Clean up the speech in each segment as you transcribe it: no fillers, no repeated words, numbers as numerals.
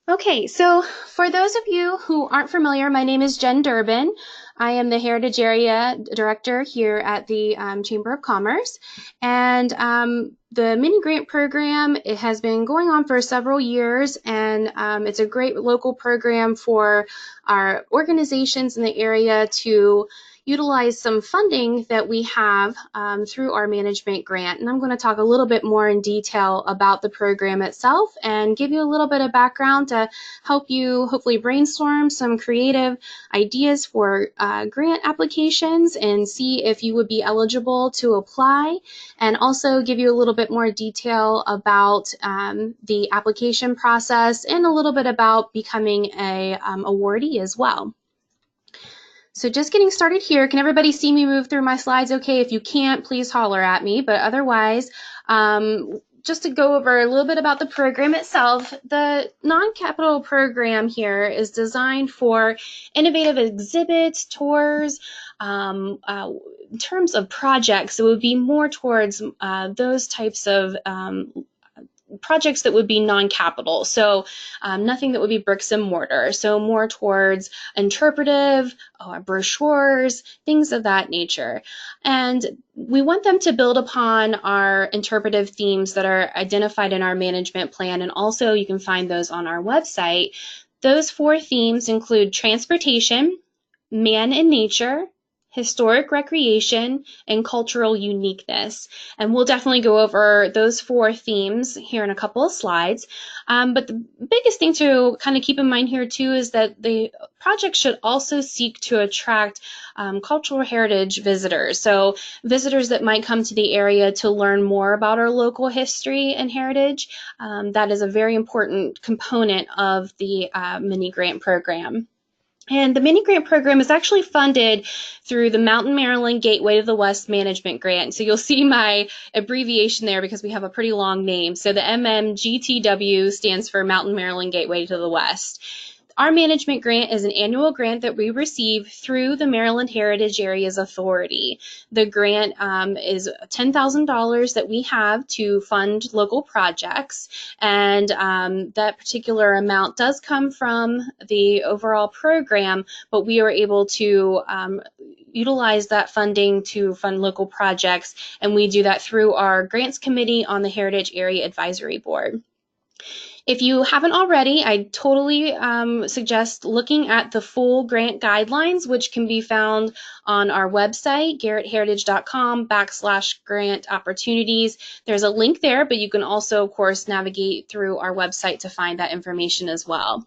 Okay, so for those of you who aren't familiar, my name is Jen Durbin. I am the Heritage Area Director here at the Chamber of Commerce. And the mini-grant program, it has been going on for several years, and it's a great local program for our organizations in the area to utilize some funding that we have through our management grant. And I'm going to talk a little bit more in detail about the program itself and give you a little bit of background to help you hopefully brainstorm some creative ideas for grant applications and see if you would be eligible to apply, and also give you a little bit more detail about the application process and a little bit about becoming a awardee as well. So just getting started here. Can everybody see me move through my slides okay? If you can't, please holler at me, but otherwise, just to go over a little bit about the program itself, the non-capital program here is designed for innovative exhibits, tours, in terms of projects, it would be more towards those types of projects that would be non-capital, so nothing that would be bricks and mortar, so more towards interpretive, brochures, things of that nature. And we want them to build upon our interpretive themes that are identified in our management plan, and also you can find those on our website. Those 4 themes include transportation, man and nature, historic recreation, and cultural uniqueness. And we'll definitely go over those 4 themes here in a couple of slides. But the biggest thing to kind of keep in mind here too is that the project should also seek to attract cultural heritage visitors. So visitors that might come to the area to learn more about our local history and heritage. That is a very important component of the mini-grant program. And the mini-grant program is actually funded through the Mountain Maryland Gateway to the West Management Grant. So you'll see my abbreviation there because we have a pretty long name. So the MMGTW stands for Mountain Maryland Gateway to the West. Our management grant is an annual grant that we receive through the Maryland Heritage Areas Authority. The grant is $10,000 that we have to fund local projects, and that particular amount does come from the overall program, but we are able to utilize that funding to fund local projects, and we do that through our grants committee on the Heritage Area Advisory Board. If you haven't already, I totally suggest looking at the full grant guidelines, which can be found on our website, garrettheritage.com/grant opportunities. There's a link there, but you can also, of course, navigate through our website to find that information as well.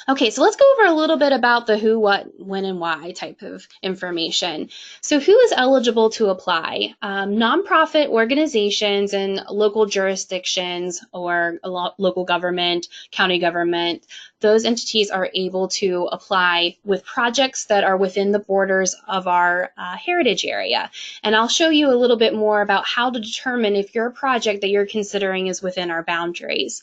Okay, so let's go over a little bit about the who, what, when, and why type of information. So who is eligible to apply? Nonprofit organizations and local jurisdictions or local government, county government, those entities are able to apply with projects that are within the borders of our heritage area. And I'll show you a little bit more about how to determine if your project that you're considering is within our boundaries.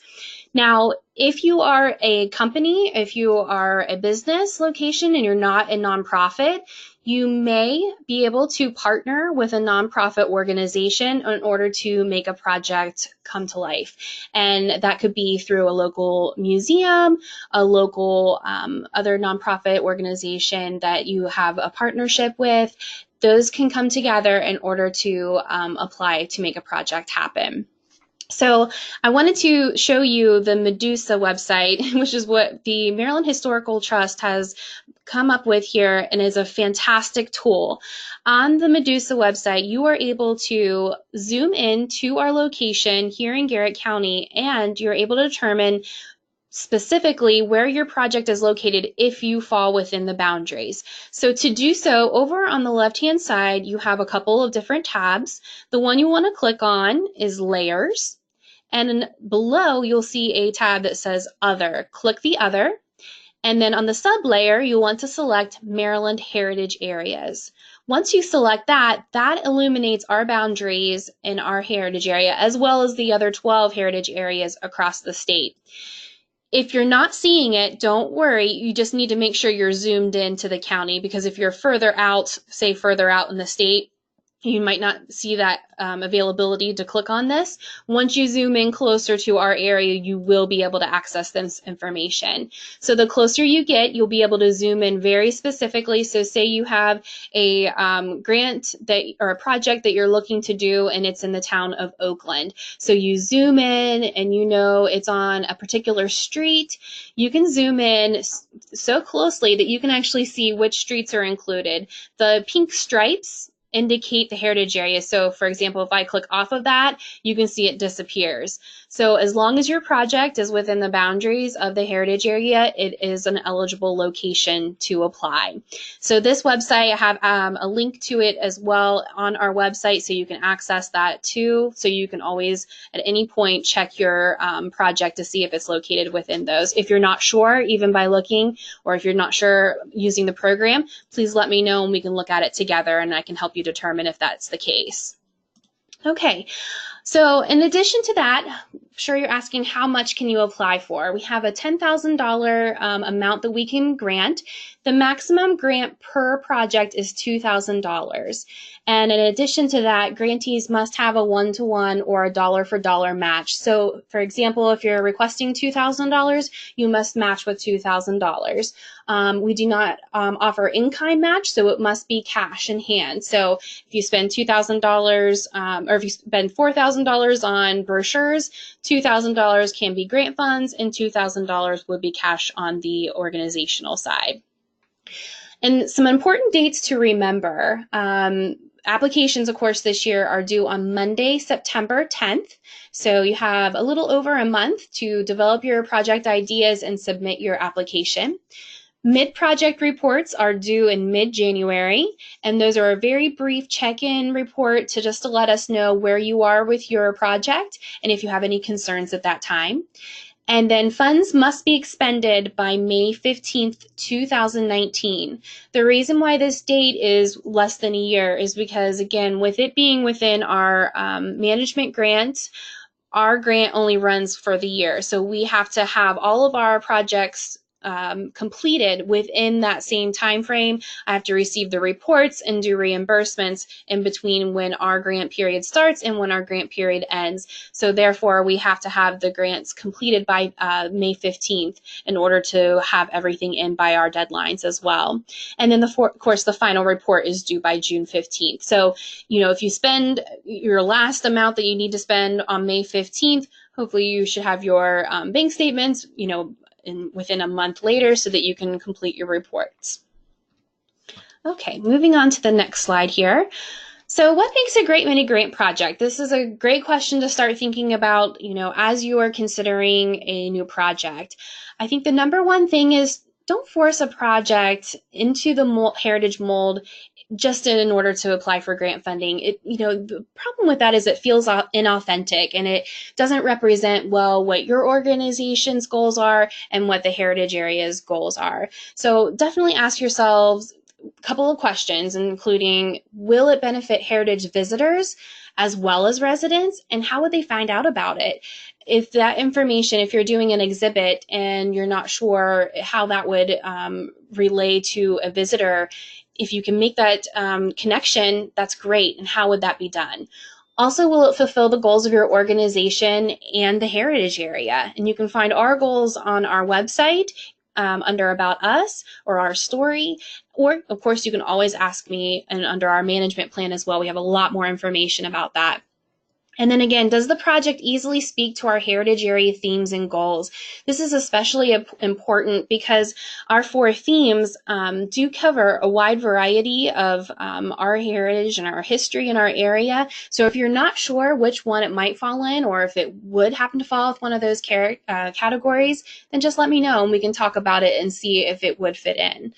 Now, if you are a company, if you are a business location and you're not a nonprofit, you may be able to partner with a nonprofit organization in order to make a project come to life. And that could be through a local museum, a local other nonprofit organization that you have a partnership with. Those can come together in order to apply to make a project happen. So I wanted to show you the Medusa website, which is what the Maryland Historical Trust has come up with here and is a fantastic tool. On the Medusa website, you are able to zoom in to our location here in Garrett County, and you're able to determine specifically where your project is located if you fall within the boundaries. So to do so, over on the left-hand side, you have a couple of different tabs. The one you want to click on is Layers. And then below, you'll see a tab that says Other. Click the Other. And then on the sub-layer, you'll want to select Maryland Heritage Areas. Once you select that, that illuminates our boundaries in our heritage area, as well as the other 12 heritage areas across the state. If you're not seeing it, don't worry. You just need to make sure you're zoomed into the county, because if you're further out, say further out in the state, You might not see that availability to click on this. Once you zoom in closer to our area, you will be able to access this information. So the closer you get, you'll be able to zoom in very specifically. So say you have a grant or a project that you're looking to do, and it's in the town of Oakland. So you zoom in and you know it's on a particular street. You can zoom in so closely that you can actually see which streets are included. The pink stripes indicate the heritage area. So for example, if I click off of that, you can see it disappears. So as long as your project is within the boundaries of the heritage area, it is an eligible location to apply. So this website, I have a link to it as well on our website, so you can access that too. So you can always at any point check your project to see if it's located within those. If you're not sure, even by looking, or if you're not sure using the program, please let me know and we can look at it together and I can help you determine if that's the case. Okay, so in addition to that, I'm sure you're asking how much can you apply for? We have a $10,000 amount that we can grant. The maximum grant per project is $2,000. And in addition to that, grantees must have a one-to-one or a dollar-for-dollar match. So for example, if you're requesting $2,000, you must match with $2,000. We do not offer in-kind match, so it must be cash in hand. So if you spend $2,000 or if you spend $4,000 on brochures, $2,000 can be grant funds and $2,000 would be cash on the organizational side. And some important dates to remember. Applications, of course, this year are due on Monday, September 10th. So you have a little over a month to develop your project ideas and submit your application. Mid-project reports are due in mid-January, and those are a very brief check-in report to let us know where you are with your project and if you have any concerns at that time. And then funds must be expended by May 15th, 2019. The reason why this date is less than a year is because, again, with it being within our management grant, our grant only runs for the year. So we have to have all of our projects completed within that same time frame. I have to receive the reports and do reimbursements in between when our grant period starts and when our grant period ends. So therefore, we have to have the grants completed by May 15th in order to have everything in by our deadlines as well. And then, of course, the final report is due by June 15th. So, if you spend your last amount that you need to spend on May 15th, hopefully you should have your bank statements, within a month later so that you can complete your reports. Okay, moving on to the next slide here. So what makes a great mini-grant project? This is a great question to start thinking about, as you are considering a new project. I think the number one thing is don't force a project into the heritage mold just in order to apply for grant funding. The problem with that is it feels inauthentic and it doesn't represent well what your organization's goals are and what the heritage area's goals are. So definitely ask yourselves a couple of questions, including, will it benefit heritage visitors as well as residents, and how would they find out about it? If that information, if you're doing an exhibit and you're not sure how that would relay to a visitor, if you can make that connection, that's great. And how would that be done? Also, will it fulfill the goals of your organization and the heritage area? And you can find our goals on our website under About Us or our story. Or, of course, you can always ask me and under our management plan as well. We have a lot more information about that. And then again, does the project easily speak to our heritage area themes and goals? This is especially important because our 4 themes do cover a wide variety of our heritage and our history in our area. So if you're not sure which one it might fall in, or if it would happen to fall with one of those categories, then just let me know and we can talk about it and see if it would fit in.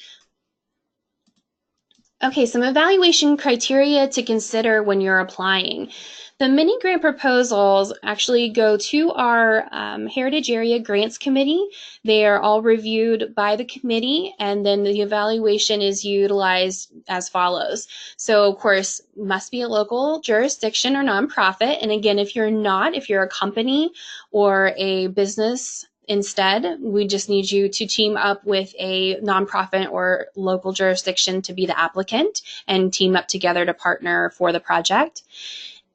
Okay, some evaluation criteria to consider when you're applying. The mini-grant proposals actually go to our Heritage Area Grants Committee. They are all reviewed by the committee, and then the evaluation is utilized as follows. So, of course, must be a local jurisdiction or nonprofit. And again, if you're a company or a business Instead, we just need you to team up with a nonprofit or local jurisdiction to be the applicant and team up together to partner for the project.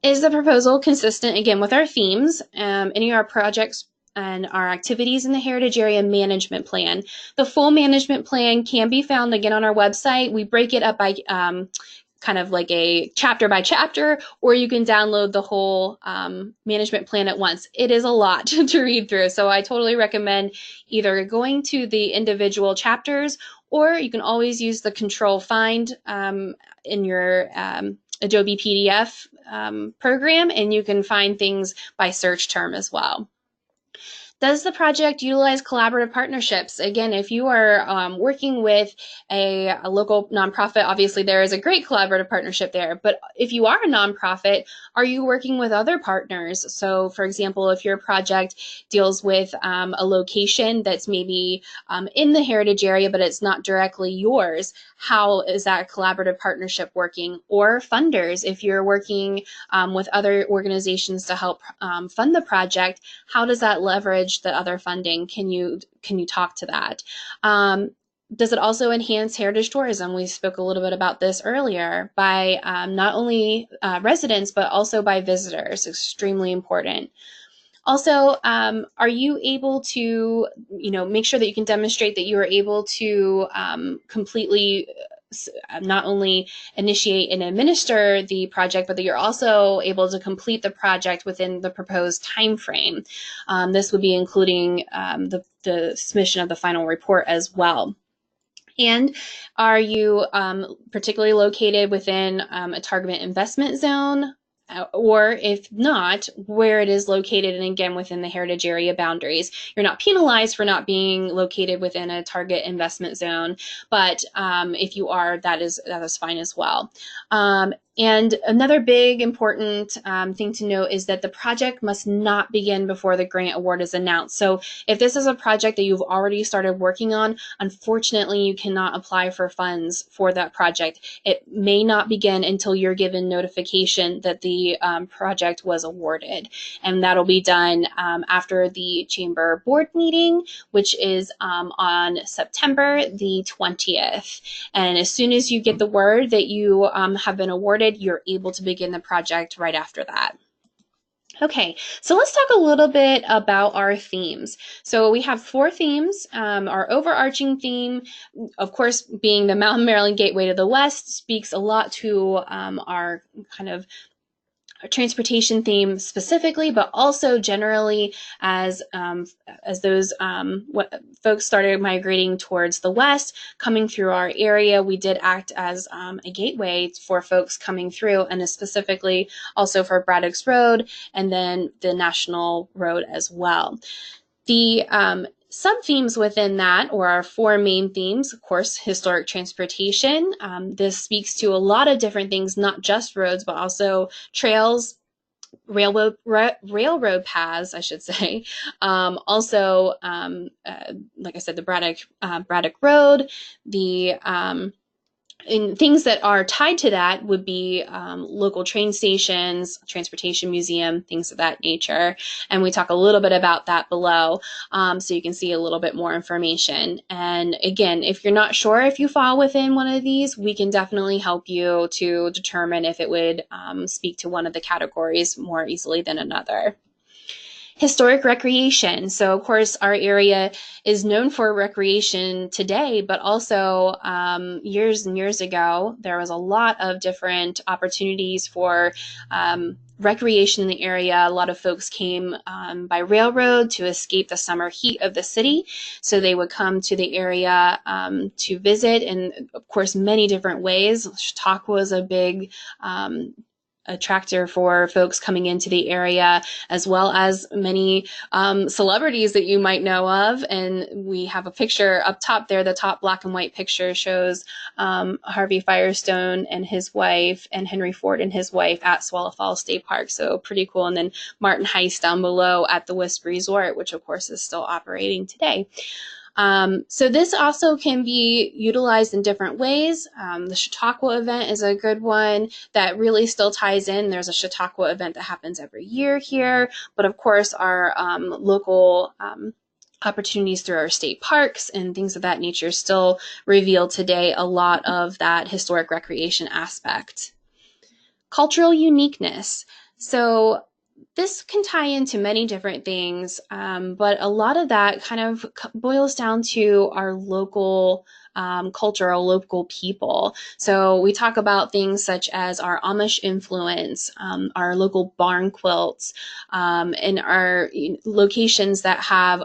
Is the proposal consistent, again, with our themes? Any of our projects and our activities in the Heritage Area Management Plan. The full management plan can be found, again, on our website. We break it up by kind of like a chapter by chapter, or you can download the whole management plan at once. It is a lot to read through, so I totally recommend either going to the individual chapters, or you can always use the control find in your Adobe PDF program, and you can find things by search term as well. Does the project utilize collaborative partnerships? Again, if you are working with a local nonprofit, obviously there is a great collaborative partnership there. But if you are a nonprofit, are you working with other partners? So, for example, if your project deals with a location that's maybe in the heritage area, but it's not directly yours, how is that collaborative partnership working? Or funders, if you're working with other organizations to help fund the project, how does that leverage the other funding? Can you talk to that? Does it also enhance heritage tourism? We spoke a little bit about this earlier, by not only residents, but also by visitors. Extremely important. Also, are you able to, make sure that you can demonstrate that you are able to completely not only initiate and administer the project, but that you're also able to complete the project within the proposed time frame. This would be including the submission of the final report as well. And are you particularly located within a target investment zone? Or if not, where it is located, and again, within the heritage area boundaries. You're not penalized for not being located within a target investment zone, but if you are, that is fine as well. And another big important thing to note is that the project must not begin before the grant award is announced. So if this is a project that you've already started working on, unfortunately, you cannot apply for funds for that project. It may not begin until you're given notification that the project was awarded. And that'll be done after the Chamber Board meeting, which is on September the 20th. And as soon as you get the word that you have been awarded, you're able to begin the project right after that. Okay, so let's talk a little bit about our themes. So we have 4 themes. Our overarching theme, of course, being the Mountain Maryland Gateway to the West, speaks a lot to our kind of transportation theme specifically, but also generally as those folks started migrating towards the west, coming through our area, we did act as a gateway for folks coming through, and specifically also for Braddock's Road and then the National Road as well. The sub-themes within that, or our 4 main themes, of course, historic transportation. This speaks to a lot of different things, not just roads, but also trails, railroad paths, I should say. Also, like I said, the Braddock Road, the and things that are tied to that would be local train stations, transportation museum, things of that nature. And we talk a little bit about that below, so you can see a little bit more information. And again, if you're not sure if you fall within one of these, we can definitely help you to determine if it would speak to one of the categories more easily than another. Historic recreation. So, of course, our area is known for recreation today, but also years and years ago, there was a lot of different opportunities for recreation in the area. A lot of folks came by railroad to escape the summer heat of the city. So they would come to the area to visit, and of course, many different ways. Chautauqua was a big attractor for folks coming into the area, as well as many celebrities that you might know of. And we have a picture up top there. The top black and white picture shows Harvey Firestone and his wife, and Henry Ford and his wife at Swallow Falls State Park. So pretty cool. And then Martin Heist down below at the Wisp Resort, which of course is still operating today. So this also can be utilized in different ways. The Chautauqua event is a good one that really still ties in. There's a Chautauqua event that happens every year here, but of course our local opportunities through our state parks and things of that nature still reveal today a lot of that historic recreation aspect. Cultural uniqueness. So this can tie into many different things, but a lot of that kind of boils down to our local culture, our local people. So we talk about things such as our Amish influence, our local barn quilts, and our locations that have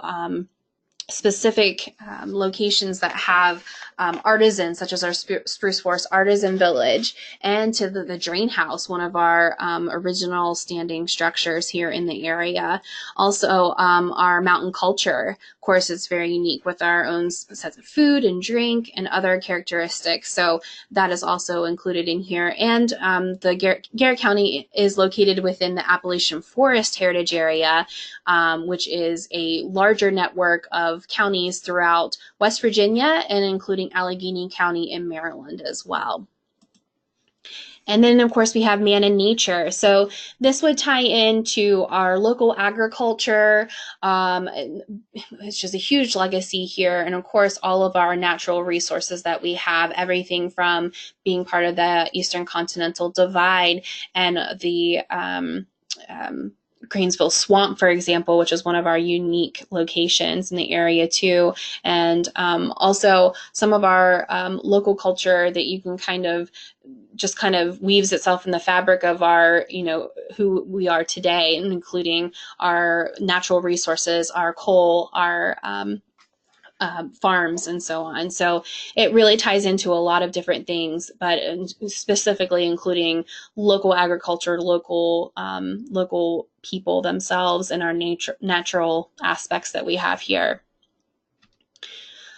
specific locations that have artisans, such as our Spruce Forest Artisan Village, and to the Drain House, one of our original standing structures here in the area. Also, our mountain culture. Of course, it's very unique with our own sets of food and drink and other characteristics. So that is also included in here. And the Garrett County is located within the Appalachian Forest Heritage Area, which is a larger network of counties throughout West Virginia and including Allegheny County in Maryland as well. And then, of course, we have man and nature. So this would tie into our local agriculture. It's just a huge legacy here. And, of course, all of our natural resources that we have, everything from being part of the Eastern Continental Divide and the Grainesville Swamp, for example, which is one of our unique locations in the area too. And also some of our local culture that you can kind of weaves itself in the fabric of our, who we are today, and including our natural resources, our coal, our farms, and so on. So it really ties into a lot of different things, but specifically including local agriculture, local people themselves, and our natural aspects that we have here.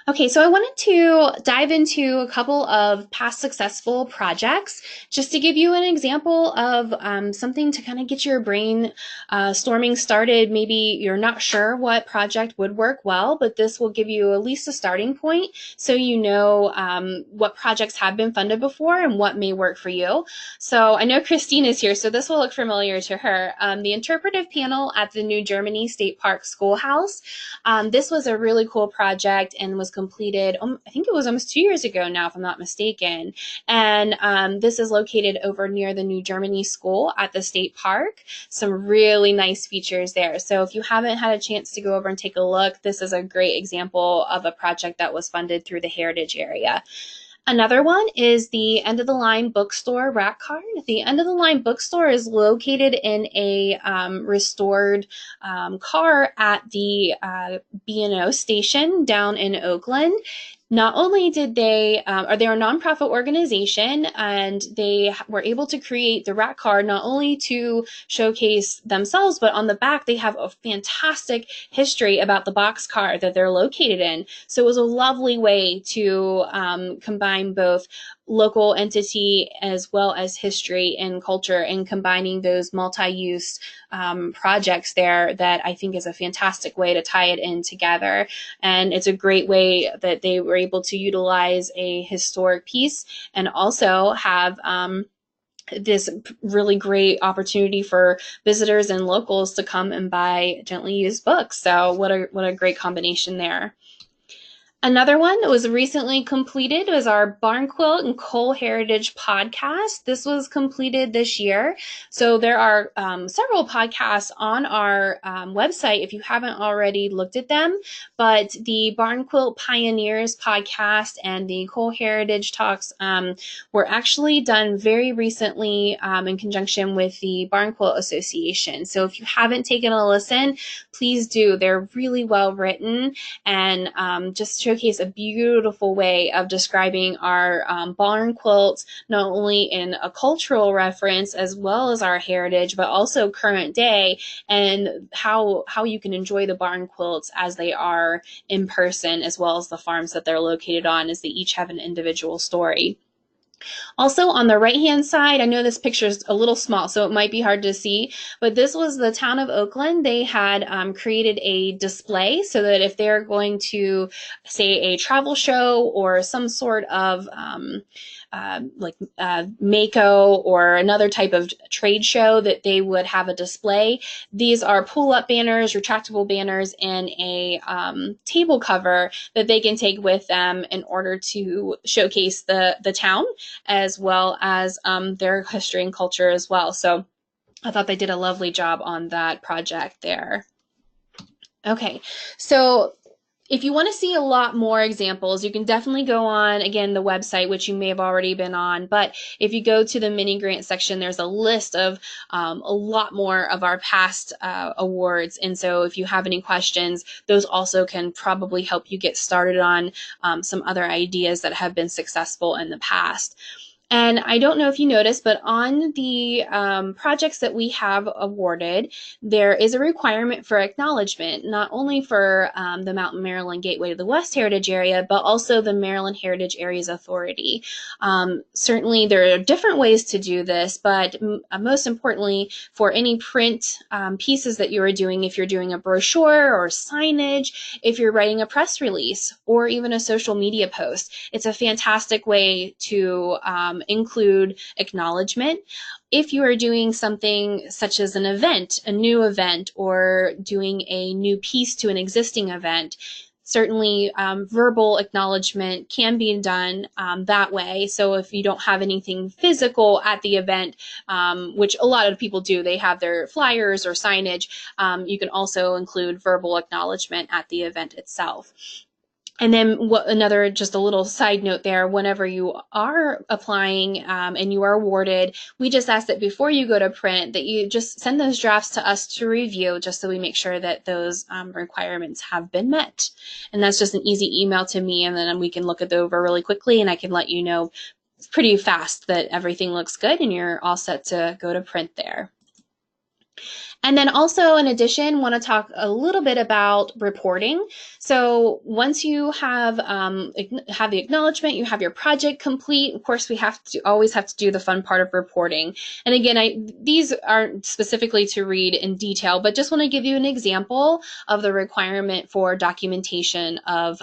Okay, so I wanted to dive into a couple of past successful projects just to give you an example of something to kind of get your brain storming started. Maybe you're not sure what project would work well, but this will give you at least a starting point so you know what projects have been funded before and what may work for you. So I know Christine is here, so this will look familiar to her. The interpretive panel at the New Germany State Park Schoolhouse. This was a really cool project and was completed, I think it was almost 2 years ago now, if I'm not mistaken. And this is located over near the New Germany School at the state park. Some really nice features there. So if you haven't had a chance to go over and take a look, this is a great example of a project that was funded through the Heritage area. Another one is the End of the Line Bookstore rack card. The End of the Line Bookstore is located in a restored car at the B&O station down in Oakland. Not only did they're a nonprofit organization, and they were able to create the rack card not only to showcase themselves, but on the back they have a fantastic history about the boxcar that they're located in. So it was a lovely way to combine both local entity as well as history and culture, and combining those multi-use projects there, that I think is a fantastic way to tie it in together. And it's a great way that they were able to utilize a historic piece and also have this really great opportunity for visitors and locals to come and buy gently used books. So what a great combination there. Another one that was recently completed was our Barn Quilt and Coal Heritage podcast. This was completed this year. So there are several podcasts on our website if you haven't already looked at them. But the Barn Quilt Pioneers podcast and the Coal Heritage Talks were actually done very recently in conjunction with the Barn Quilt Association. So if you haven't taken a listen, please do. They're really well written and just showcase a beautiful way of describing our barn quilts, not only in a cultural reference as well as our heritage, but also current day, and how you can enjoy the barn quilts as they are in person, as well as the farms that they're located on, as they each have an individual story. Also on the right-hand side, I know this picture is a little small, so it might be hard to see, but this was the town of Oakland. They had created a display so that if they're going to, say, a travel show or some sort of Mako or another type of trade show that they would have a display. These are pull-up banners, retractable banners, and a table cover that they can take with them in order to showcase the town as well as their history and culture as well. So I thought they did a lovely job on that project there. Okay, so if you want to see a lot more examples, you can definitely go on, again, the website, which you may have already been on. But if you go to the mini grant section, there's a list of a lot more of our past awards. And so if you have any questions, those also can probably help you get started on some other ideas that have been successful in the past. And I don't know if you noticed, but on the projects that we have awarded, there is a requirement for acknowledgement, not only for the Mountain Maryland Gateway to the West Heritage Area, but also the Maryland Heritage Areas Authority. Certainly, there are different ways to do this, but most importantly, for any print pieces that you are doing, if you're doing a brochure or signage, if you're writing a press release, or even a social media post, it's a fantastic way to include acknowledgement. If you are doing something such as an event, a new event, or doing a new piece to an existing event, certainly verbal acknowledgement can be done that way. So if you don't have anything physical at the event, which a lot of people do, they have their flyers or signage, you can also include verbal acknowledgement at the event itself. And then just a little side note there, whenever you are applying and you are awarded, we just ask that before you go to print that you just send those drafts to us to review, just so we make sure that those requirements have been met. And that's just an easy email to me, and then we can look it over really quickly, and I can let you know pretty fast that everything looks good and you're all set to go to print there. And then also, in addition, want to talk a little bit about reporting. So once you have the acknowledgement, you have your project complete. Of course, we always have to do the fun part of reporting. And again, these aren't specifically to read in detail, but just want to give you an example of the requirement for documentation of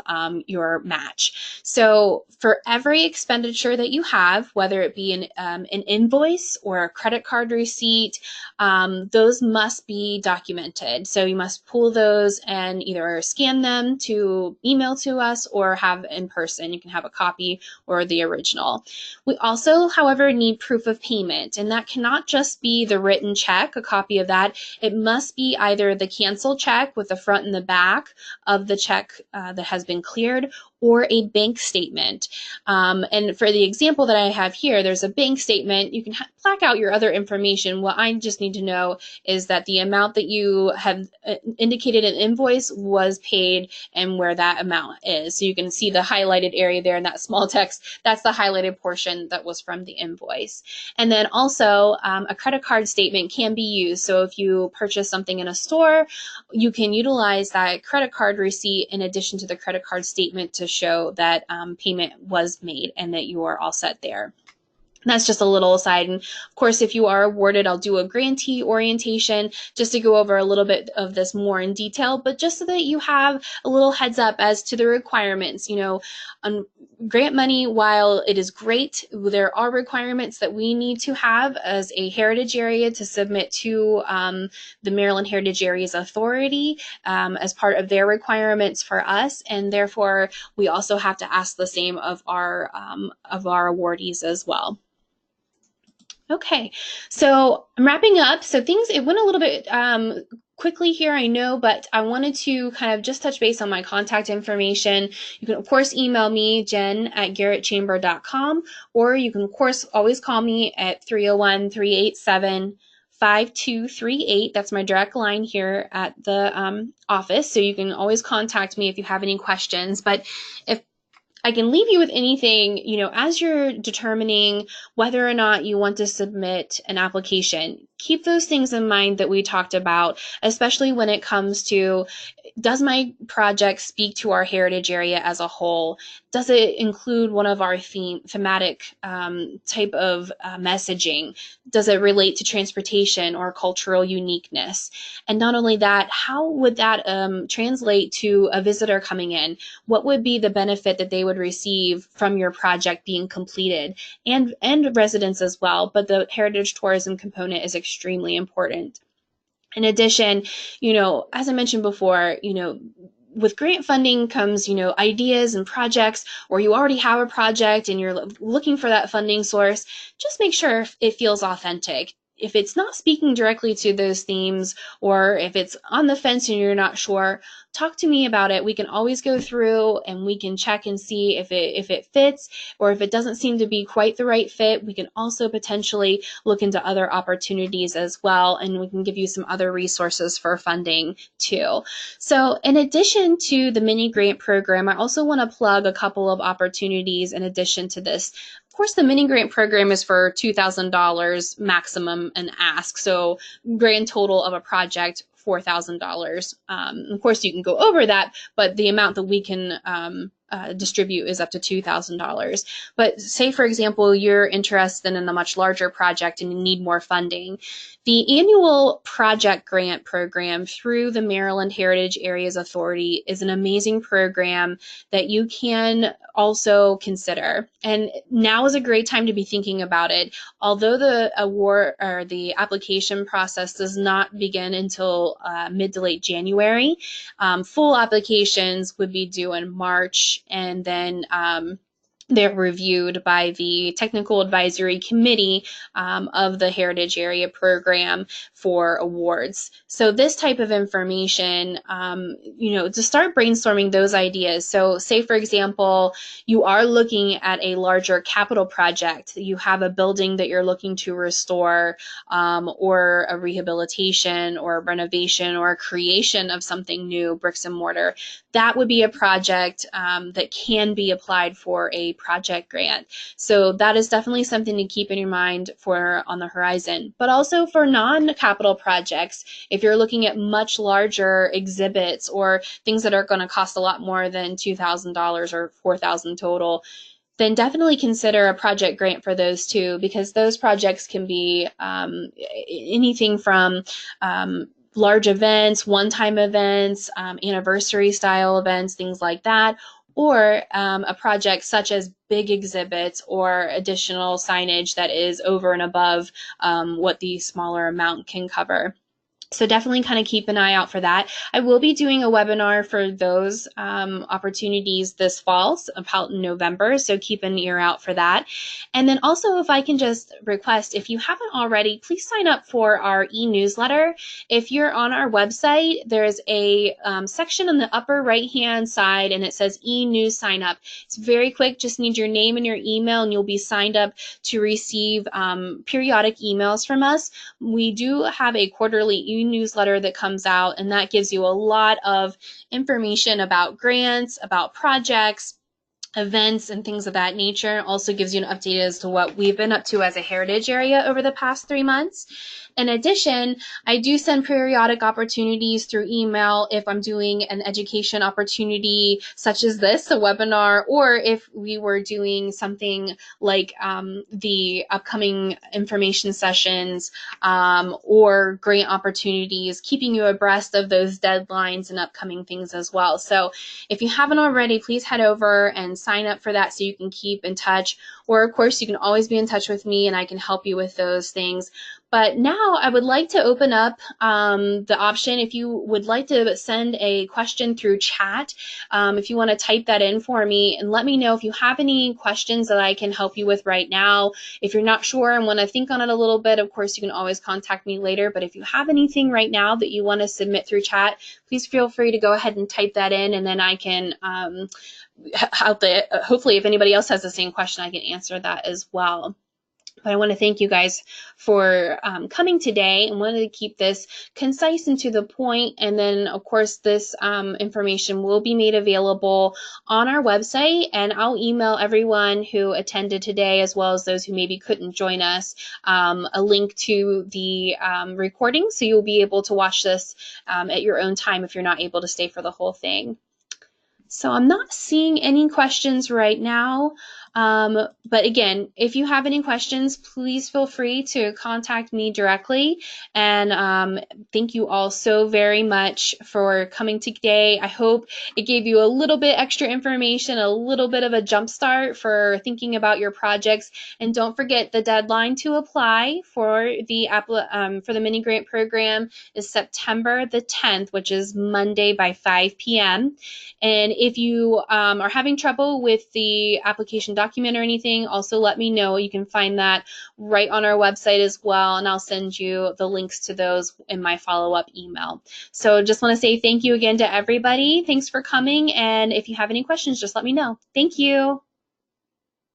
your match. So for every expenditure that you have, whether it be an invoice or a credit card receipt, those must be documented. So you must pull those and either scan them to email to us or have in person. You can have a copy or the original. We also, however, need proof of payment, and that cannot just be the written check, a copy of that. It must be either the canceled check with the front and the back of the check that has been cleared, or a bank statement. And for the example that I have here, there's a bank statement. You can plaque out your other information. What I just need to know is that the amount that you have indicated in invoice was paid and where that amount is. So you can see the highlighted area there in that small text. That's the highlighted portion that was from the invoice. And then also a credit card statement can be used. So if you purchase something in a store, you can utilize that credit card receipt in addition to the credit card statement to show that payment was made and that you are all set there. That's just a little aside. And of course, if you are awarded, I'll do a grantee orientation just to go over a little bit of this more in detail, but just so that you have a little heads up as to the requirements. You know, grant money, while it is great, there are requirements that we need to have as a heritage area to submit to the Maryland Heritage Areas Authority as part of their requirements for us, and therefore we also have to ask the same of our awardees as well. Okay, so I'm wrapping up. So it went a little bit quickly here, I know, but I wanted to kind of just touch base on my contact information. You can, of course, email me, jen@garrettchamber.com, or you can, of course, always call me at 301-387-5238. That's my direct line here at the office, so you can always contact me if you have any questions. But if I can leave you with anything, as you're determining whether or not you want to submit an application, keep those things in mind that we talked about, especially when it comes to, does my project speak to our heritage area as a whole? Does it include one of our thematic type of messaging? Does it relate to transportation or cultural uniqueness? And not only that, how would that translate to a visitor coming in? What would be the benefit that they would receive from your project being completed, and residents as well? But the heritage tourism component is extremely important. In addition, as I mentioned before, with grant funding comes, ideas and projects, or you already have a project and you're looking for that funding source. Just make sure it feels authentic. If it's not speaking directly to those themes, or if it's on the fence and you're not sure, talk to me about it. We can always go through and we can check and see if it fits, or if it doesn't seem to be quite the right fit, we can also potentially look into other opportunities as well, and we can give you some other resources for funding too. So in addition to the mini grant program, I also want to plug a couple of opportunities in addition to this. Of course, the mini grant program is for $2,000 maximum and ask. So grand total of a project, $4,000. Of course, you can go over that, but the amount that we can distribute is up to $2,000. But say, for example, you're interested in a much larger project and you need more funding. The annual project grant program through the Maryland Heritage Areas Authority is an amazing program that you can also consider. And now is a great time to be thinking about it. Although the award or the application process does not begin until mid to late January, full applications would be due in March, and then they're reviewed by the Technical Advisory Committee of the Heritage Area Program for awards. So this type of information, to start brainstorming those ideas. So say, for example, you are looking at a larger capital project. You have a building that you're looking to restore, or a rehabilitation or a renovation or a creation of something new, bricks and mortar. That would be a project that can be applied for a project grant. So that is definitely something to keep in your mind for on the horizon. But also for non-capital projects, if you're looking at much larger exhibits or things that are going to cost a lot more than $2,000 or $4,000 total, then definitely consider a project grant for those too, because those projects can be anything from large events, one-time events, anniversary style events, things like that, or a project such as big exhibits or additional signage that is over and above what the smaller amount can cover. So definitely kind of keep an eye out for that. I will be doing a webinar for those opportunities this fall, about in November, so keep an ear out for that. And then also, if I can just request, if you haven't already, please sign up for our e-newsletter. If you're on our website, there's a section on the upper right-hand side, and it says e-news sign up. It's very quick, just need your name and your email, and you'll be signed up to receive periodic emails from us. We do have a quarterly newsletter that comes out, and that gives you a lot of information about grants, about projects, events, and things of that nature. It also gives you an update as to what we've been up to as a heritage area over the past 3 months. In addition, I do send periodic opportunities through email if I'm doing an education opportunity such as this, a webinar, or if we were doing something like the upcoming information sessions or grant opportunities, keeping you abreast of those deadlines and upcoming things as well. So if you haven't already, please head over and sign up for that so you can keep in touch. Or of course, you can always be in touch with me and I can help you with those things. But now I would like to open up the option if you would like to send a question through chat. If you want to type that in for me and let me know if you have any questions that I can help you with right now. If you're not sure and want to think on it a little bit, of course, you can always contact me later. But if you have anything right now that you want to submit through chat, please feel free to go ahead and type that in, and then I can hopefully if anybody else has the same question, I can answer that as well. But I want to thank you guys for coming today, and wanted to keep this concise and to the point. And then, of course, this information will be made available on our website, and I'll email everyone who attended today, as well as those who maybe couldn't join us, a link to the recording, so you'll be able to watch this at your own time if you're not able to stay for the whole thing. So I'm not seeing any questions right now. But again, if you have any questions, please feel free to contact me directly. And thank you all so very much for coming today. I hope it gave you a little bit extra information, a little bit of a jump start for thinking about your projects. And don't forget, the deadline to apply for the mini-grant program is September the 10th, which is Monday by 5 p.m. And if you are having trouble with the application document or anything, also let me know. You can find that right on our website as well, and I'll send you the links to those in my follow-up email. So just want to say thank you again to everybody. Thanks for coming, and if you have any questions, just let me know. Thank you.